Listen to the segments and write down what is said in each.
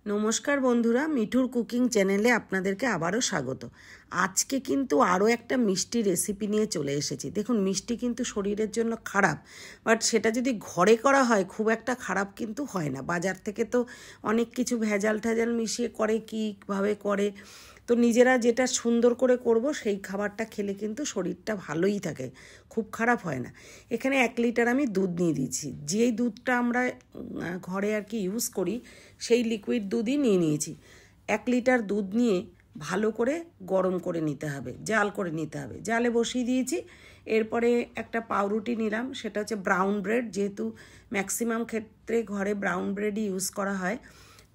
নমস্কার বন্ধুরা, মিঠুর কুকিং চ্যানেলে আপনাদেরকে আবারও স্বাগত। আজকে কিন্তু আরও একটা মিষ্টি রেসিপি নিয়ে চলে এসেছি। দেখুন, মিষ্টি কিন্তু শরীরের জন্য খারাপ, বাট সেটা যদি ঘরে করা হয় খুব একটা খারাপ কিন্তু হয় না। বাজার থেকে তো অনেক কিছু ভেজাল মিশিয়ে করে, কীভাবে করে। তো নিজেরা যেটা সুন্দর করে করব সেই খাবারটা খেলে কিন্তু শরীরটা ভালোই থাকে, খুব খারাপ হয় না। এখানে 1 লিটার আমি দুধ নিয়ে দিয়েছি। যেই দুধটা আমরা ঘরে আর কি ইউজ করি সেই লিকুইড দুধই নিয়ে নিয়েছি। 1 লিটার দুধ নিয়ে ভালো করে গরম করে নিতে হবে, জাল করে নিতে হবে। জালে বসিয়ে দিয়েছি। এরপরে একটা পাউরুটি নিলাম, সেটা হচ্ছে ব্রাউন ব্রেড। যেহেতু ম্যাক্সিমাম ক্ষেত্রে ঘরে ব্রাউন ব্রেডই ইউজ করা হয়,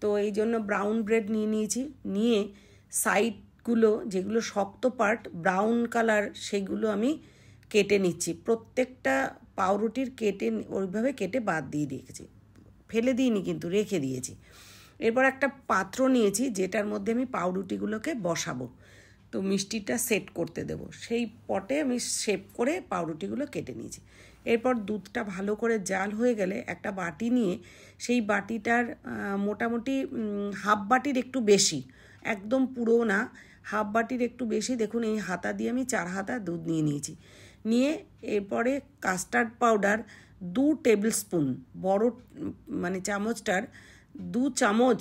তো এই জন্য ব্রাউন ব্রেড নিয়ে নিয়েছি। নিয়ে সাইডগুলো যেগুলো শক্ত পার্ট ব্রাউন কালার সেগুলো আমি কেটে নিচ্ছি। প্রত্যেকটা পাউরুটির ওইভাবে কেটে বাদ দিয়ে রেখেছি, ফেলে দিইনি কিন্তু, রেখে দিয়েছি। এরপর একটা পাত্র নিয়েছি যেটার মধ্যে আমি পাউরুটিগুলোকে বসাবো, তো মিষ্টিটা সেট করতে দেব। সেই পটে আমি শেপ করে পাউরুটিগুলো কেটে নিয়েছি। এরপর দুধটা ভালো করে জাল হয়ে গেলে একটা বাটি নিয়ে সেই বাটিটার মোটামুটি হাফ বাটির একটু বেশি, একদম পুরো না, হাফ বাটির একটু বেশি, দেখুন এই হাতা দিয়ে আমি 4 হাতা দুধ নিয়ে নিয়েছি। নিয়ে এরপরে কাস্টার্ড পাউডার 2 টেবিল স্পুন, বড় মানে চামচটার 2 চামচ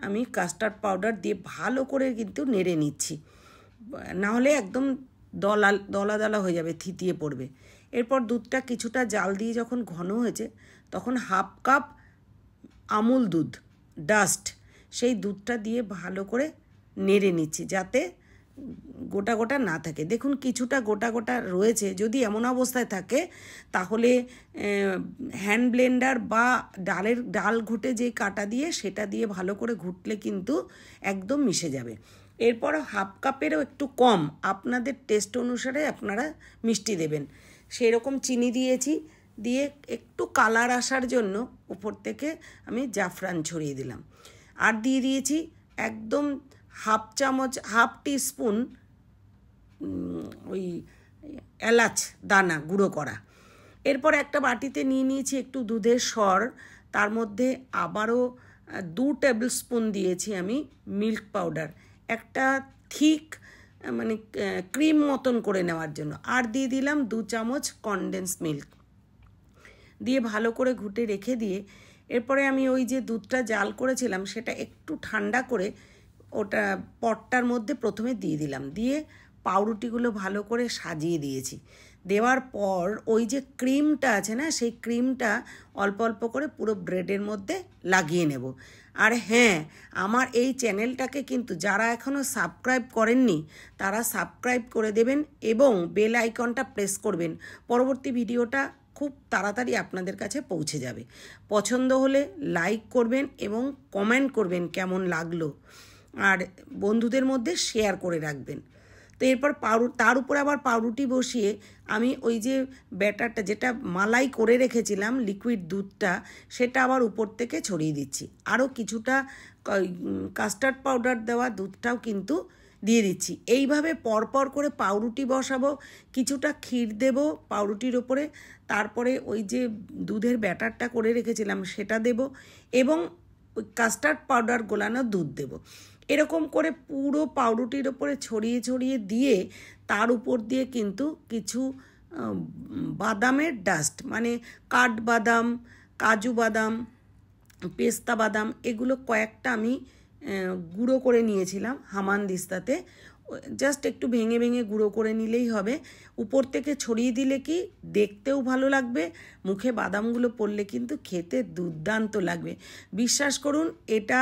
আমি কাস্টার্ড পাউডার দিয়ে ভালো করে কিন্তু নেড়ে নিচ্ছি, নাহলে একদম দলা দলা হয়ে যাবে, থিতিয়ে পড়বে। এরপর দুধটা কিছুটা জাল দিয়ে যখন ঘন হয়েছে তখন হাফ কাপ আমুল দুধ ডাস্ট, সেই দুধটা দিয়ে ভালো করে নেড়ে নিচ্ছি যাতে গোটা গোটা না থাকে। দেখুন কিছুটা গোটা গোটা রয়েছে, যদি এমন অবস্থায় থাকে তাহলে হ্যান্ড ব্লেন্ডার বা ডাল ঘুটে যে কাটা দিয়ে সেটা দিয়ে ভালো করে ঘুটলে কিন্তু একদম মিশে যাবে। এরপর হাফ কাপেরও একটু কম আপনাদের টেস্ট অনুসারে আপনারা মিষ্টি দেবেন, সেই রকম চিনি দিয়েছি। দিয়ে একটু কালার আসার জন্য উপর থেকে আমি জাফরান ছড়িয়ে দিলাম। আর দিয়ে দিয়েছি একদম হাফ টিস্পুন ওই এলাচ দানা গুঁড়ো করা। এরপর একটা বাটিতে নিয়ে নিয়েছি একটু দুধের সর, তার মধ্যে আবারও 2 টেবিল স্পুন দিয়েছি আমি মিল্ক পাউডার, একটা থিক মানে ক্রিম মতন করে নেওয়ার জন্য। আর দিয়ে দিলাম 2 চামচ কনডেন্স মিল্ক, দিয়ে ভালো করে ঘুটে রেখে দিয়ে এরপরে আমি ওই যে দুধটা জাল করেছিলাম সেটা একটু ঠান্ডা করে ওটা পটটার মধ্যে প্রথমে দিয়ে দিলাম। দিয়ে পাউরুটিগুলো ভালো করে সাজিয়ে দিয়েছি। দেওয়ার পর ওই যে ক্রিমটা আছে না, সেই ক্রিমটা অল্প অল্প করে পুরো ব্রেডের মধ্যে লাগিয়ে নেব। আর হ্যাঁ, আমার এই চ্যানেলটাকে কিন্তু যারা এখনও সাবস্ক্রাইব করেননি তারা সাবস্ক্রাইব করে দেবেন এবং বেল আইকনটা প্রেস করবেন। পরবর্তী ভিডিওটা খুব তাড়াতাড়ি আপনাদের কাছে পৌঁছে যাবে। পছন্দ হলে লাইক করবেন এবং কমেন্ট করবেন কেমন লাগলো, আর বন্ধুদের মধ্যে শেয়ার করে রাখবেন। তো এরপর তার উপরে আবার পাউরুটি বসিয়ে আমি ওই যে ব্যাটারটা যেটা মালাই করে রেখেছিলাম লিকুইড দুধটা, সেটা আবার উপর থেকে ছড়িয়ে দিচ্ছি। আরও কিছুটা কাস্টার্ড পাউডার দেওয়া দুধটাও কিন্তু দিয়ে দিচ্ছি। এইভাবে পরপর করে পাউরুটি বসাবো, কিছুটা ক্ষীর দেব পাউরুটির ওপরে, তারপরে ওই যে দুধের ব্যাটারটা করে রেখেছিলাম সেটা দেব এবং ওই কাস্টার্ড পাউডার গোলানো দুধ দেব। এরকম করে পুরো পাউরুটির ওপরে ছড়িয়ে ছড়িয়ে দিয়ে তার উপর দিয়ে কিন্তু কিছু বাদামের ডাস্ট, মানে কাঠবাদাম, কাজু বাদাম, পেস্তা বাদাম, এগুলো কয়েকটা আমি গুঁড়ো করে নিয়েছিলাম হামানদিস্তাতে, জাস্ট একটু ভেঙে ভেঙে গুঁড়ো করে নিলেই হবে। উপর থেকে ছড়িয়ে দিলে কি দেখতেও ভালো লাগবে, মুখে বাদামগুলো পড়লে কিন্তু খেতে দুর্দান্ত লাগবে। বিশ্বাস করুন, এটা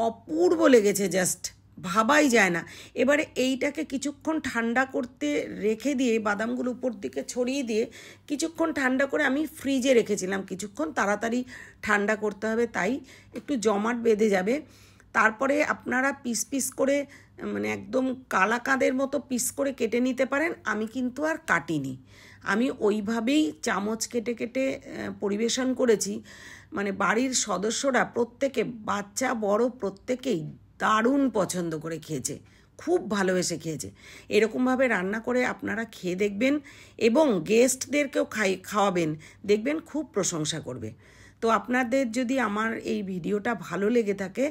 অপূর্ব লেগেছে, জাস্ট ভাবাই যায় না। এবারে এইটাকে কিছুক্ষণ ঠান্ডা করতে রেখে দিয়ে বাদামগুলো উপর দিকে ছড়িয়ে দিয়ে কিছুক্ষণ ঠান্ডা করে আমি ফ্রিজে রেখেছিলাম কিছুক্ষণ, তাড়াতাড়ি ঠান্ডা করতে হবে তাই একটু জমাট বেঁধে যাবে। তারপরে আপনারা পিস পিস করে মানে একদম কালাকাঁদের মতো পিস করে কেটে নিতে পারেন। আমি কিন্তু আর কাটিনি, আমি ওইভাবেই চামচ কেটে কেটে পরিবেশন করেছি। মানে বাড়ির সদস্যরা প্রত্যেকে, বাচ্চা বড় প্রত্যেকেই দারুণ পছন্দ করে খেয়েছে, খুব ভালোবেসে খেয়েছে। এরকমভাবে রান্না করে আপনারা খেয়ে দেখবেন এবং গেস্টদেরকেও খাওয়াবেন, দেখবেন খুব প্রশংসা করবে। তো আপনাদের যদি আমার এই ভিডিওটা ভালো লেগে থাকে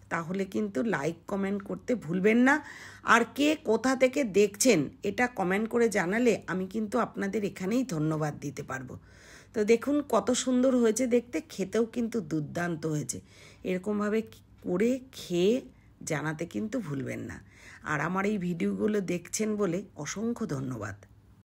তাহলে কিন্তু লাইক কমেন্ট করতে ভুলবেন না। আর কে কোথা থেকে দেখছেন এটা কমেন্ট করে জানালে আমি কিন্তু আপনাদের এখানেই ধন্যবাদ দিতে পারবো। তো দেখুন কত সুন্দর হয়েছে দেখতে, খেতেও কিন্তু দুর্দান্ত হয়েছে। এরকমভাবে করে খেয়ে জানাতে কিন্তু ভুলবেন না। আর আমার এই ভিডিওগুলো দেখছেন বলে অসংখ্য ধন্যবাদ।